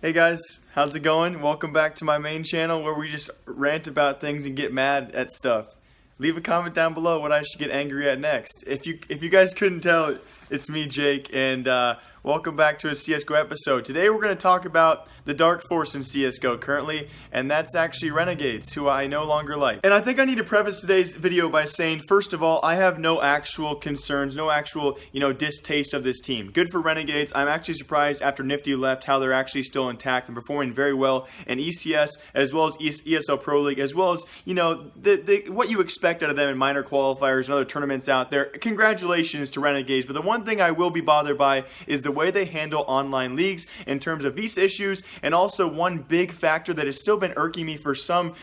Hey guys, how's it going? Welcome back to my main channel where we just rant about things and get mad at stuff. Leave a comment down below what I should get angry at next. If you guys couldn't tell, it's me, Jake, and welcome back to a CSGO episode. Today we're going to talk about the dark force in CSGO currently, and that's actually Renegades, who I no longer like. And I think I need to preface today's video by saying, first of all, I have no actual concerns, no actual, distaste of this team. Good for Renegades. I'm actually surprised after Nifty left how they're actually still intact and performing very well in ECS as well as ESL Pro League, as well as, what you expect out of them in minor qualifiers and other tournaments out there. Congratulations to Renegades, but the one thing I will be bothered by is the way they handle online leagues in terms of visa issues, and also one big factor that has still been irking me for some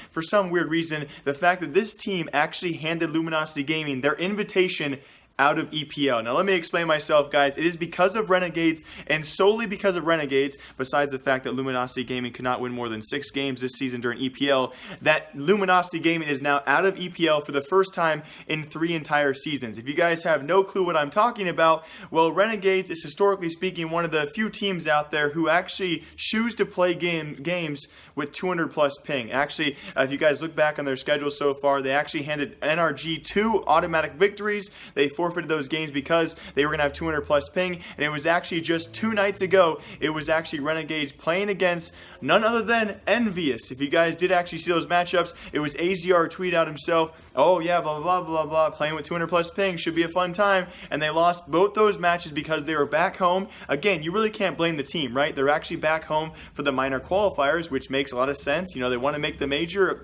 weird reason, the fact that this team actually handed Luminosity Gaming their invitation out of EPL. Now let me explain myself, guys. It is because of Renegades, and solely because of Renegades, besides the fact that Luminosity Gaming could not win more than 6 games this season during EPL, that Luminosity Gaming is now out of EPL for the first time in 3 entire seasons. If you guys have no clue what I'm talking about, well, Renegades is historically speaking one of the few teams out there who actually choose to play games with 200 plus ping. Actually, if you guys look back on their schedule so far, they actually handed NRG 2 automatic victories. They forfeited those games because they were going to have 200 plus ping, and it was actually just 2 nights ago, it was actually Renegades playing against none other than Envyus. If you guys did actually see those matchups, it was AZR tweeted out himself, oh yeah, blah blah blah blah, playing with 200 plus ping should be a fun time, and they lost both those matches because they were back home. Again, you really can't blame the team, right? They're actually back home for the minor qualifiers, which makes a lot of sense. They want to make the major,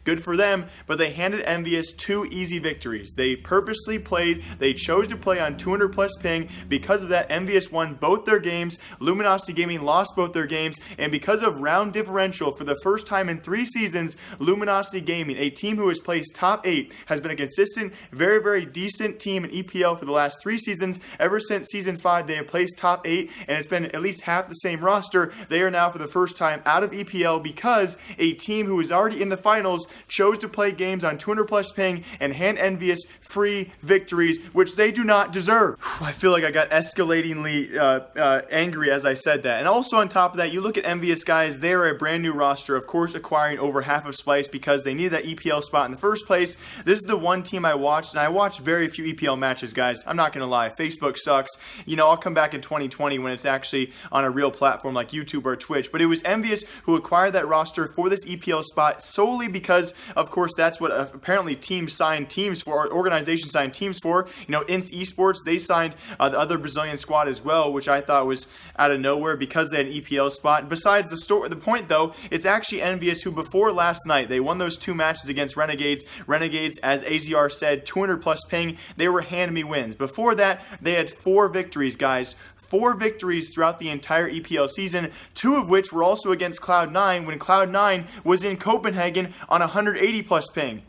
good for them, but they handed Envyus 2 easy victories. They purposely played, they chose to play on 200 plus ping. Because of that, Envyus won both their games, Luminosity Gaming lost both their games, and because of round differential, for the first time in 3 seasons, Luminosity Gaming, a team who has placed top 8, has been a consistent, very, very decent team in EPL for the last 3 seasons. Ever since Season 5, they have placed top 8, and it's been at least half the same roster. They are now, for the first time, out of EPL because a team who is already in the finals chose to play games on 200 plus ping and hand Envyus free victories, which they do not deserve. I feel like I got escalatingly angry as I said that. And also on top of that, you look at Envyus, guys, they are a brand new roster, of course acquiring over half of Splice because they needed that EPL spot in the first place. This is the one team I watched, and I watched very few EPL matches, guys. I'm not gonna lie, Facebook sucks. I'll come back in 2020 when it's actually on a real platform like YouTube or Twitch, but it was Envyus who acquired that roster for this EPL spot solely because, of course, that's what apparently teams sign teams for, or organizations sign teams for. Ince Esports, they signed the other Brazilian squad as well, which I thought was out of nowhere because they had an EPL spot. Besides the point though, it's actually Envyus who, before last night, they won those 2 matches against Renegades. Renegades, as AZR said, 200 plus ping, they were hand me wins. Before that, they had 4 victories, guys. 4 victories throughout the entire EPL season, 2 of which were also against Cloud9 when Cloud9 was in Copenhagen on 180 plus ping.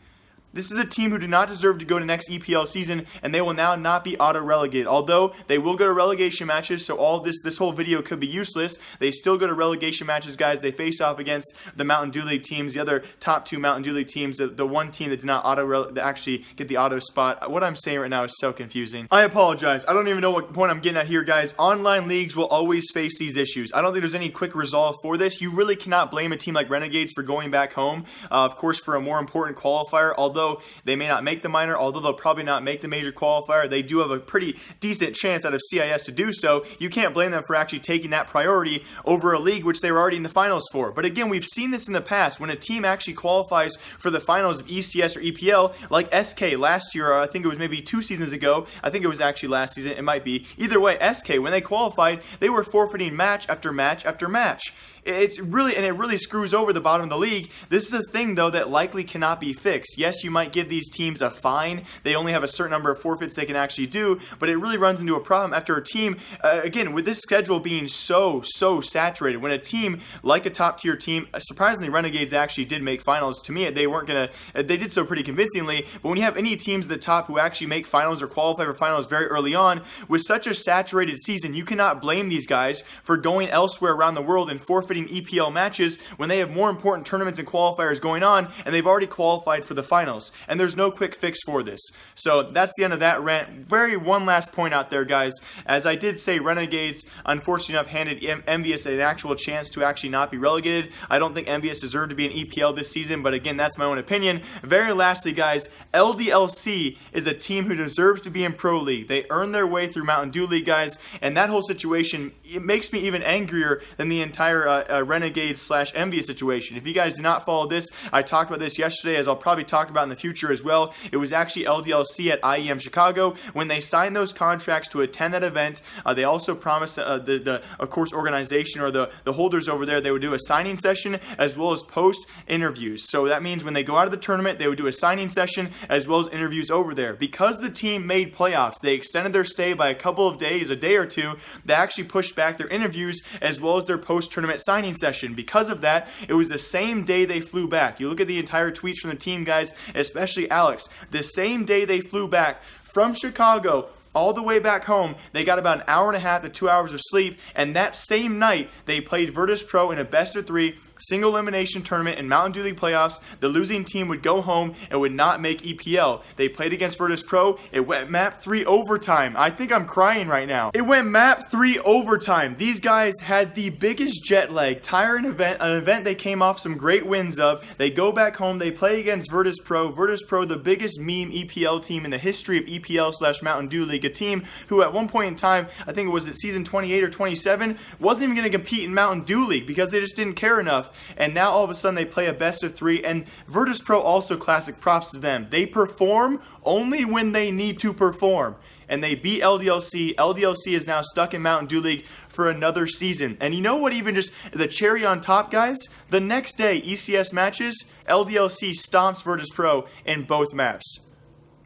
This is a team who do not deserve to go to next EPL season, and they will now not be auto-relegated. Although they will go to relegation matches, so all this whole video could be useless. They still go to relegation matches, guys. They face off against the Mountain Dew League teams, the other top 2 Mountain Dew League teams, the one team that did not actually get the auto spot. What I'm saying right now is so confusing. I apologize. I don't even know what point I'm getting at here, guys. Online leagues will always face these issues. I don't think there's any quick resolve for this. You really cannot blame a team like Renegades for going back home, of course, for a more important qualifier. Although they may not make the minor, although they'll probably not make the major qualifier, they do have a pretty decent chance out of CIS to do so. You can't blame them for actually taking that priority over a league which they were already in the finals for. But again, we've seen this in the past. When a team actually qualifies for the finals of ECS or EPL, like SK last year, or I think it was maybe 2 seasons ago, I think it was actually last season, it might be. Either way, SK, when they qualified, they were forfeiting match after match after match. It really screws over the bottom of the league. This is a thing, though, that likely cannot be fixed. Yes, you might give these teams a fine. They only have a certain number of forfeits they can actually do, but it really runs into a problem after a team, again, with this schedule being so saturated. When a team, like a top-tier team, surprisingly, Renegades actually did make finals. To me, they did so pretty convincingly, but when you have any teams at the top who actually make finals or qualify for finals very early on, with such a saturated season, you cannot blame these guys for going elsewhere around the world and forfeiting forfeiting EPL matches when they have more important tournaments and qualifiers going on, and they've already qualified for the finals. And there's no quick fix for this. So that's the end of that rant. One last point out there, guys. As I did say, Renegades, unfortunately enough, handed Envyus an actual chance to actually not be relegated. I don't think Envyus deserved to be in EPL this season, but again, that's my own opinion. Very lastly, guys, LDLC is a team who deserves to be in Pro League. They earned their way through Mountain Dew League, guys, and that whole situation, it makes me even angrier than the entire Renegades / Envyus situation. If you guys do not follow this, I talked about this yesterday, as I'll probably talk about in the future as well. It was actually LDLC at IEM Chicago. When they signed those contracts to attend that event, they also promised of course, organization or the holders over there, they would do a signing session as well as post interviews. So that means when they go out of the tournament, they would do a signing session as well as interviews over there. Because the team made playoffs, they extended their stay by a couple of days, a day or two. They actually pushed back their interviews as well as their post-tournament signing session. Because of that, it was the same day they flew back. You look at the entire tweets from the team, guys, especially Alex. The same day they flew back from Chicago all the way back home, they got about an hour and a half to 2 hours of sleep, and that same night, they played Virtus Pro in a best-of-3 single elimination tournament in Mountain Dew League playoffs. The losing team would go home and would not make EPL. They played against Virtus Pro. It went map 3 overtime. I think I'm crying right now. It went map 3 overtime. These guys had the biggest jet lag, tiring event, an event they came off some great wins of. They go back home. They play against Virtus Pro. Virtus Pro, the biggest meme EPL team in the history of EPL / Mountain Dew League, a team who at one point in time, I think it was at season 28 or 27, wasn't even going to compete in Mountain Dew League because they just didn't care enough. And now all of a sudden they play a best-of-3, and Virtus Pro also, classic props to them. They perform only when they need to perform, and they beat LDLC. LDLC is now stuck in Mountain Dew League for another season. And you know what, even just the cherry on top, guys? The next day, ECS matches, LDLC stomps Virtus Pro in both maps.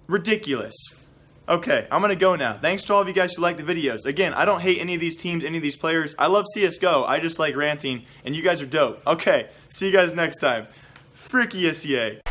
Ridiculous. Okay, I'm going to go now. Thanks to all of you guys who like the videos. Again, I don't hate any of these teams, any of these players. I love CSGO. I just like ranting, and you guys are dope. Okay, see you guys next time. Frick ESEA.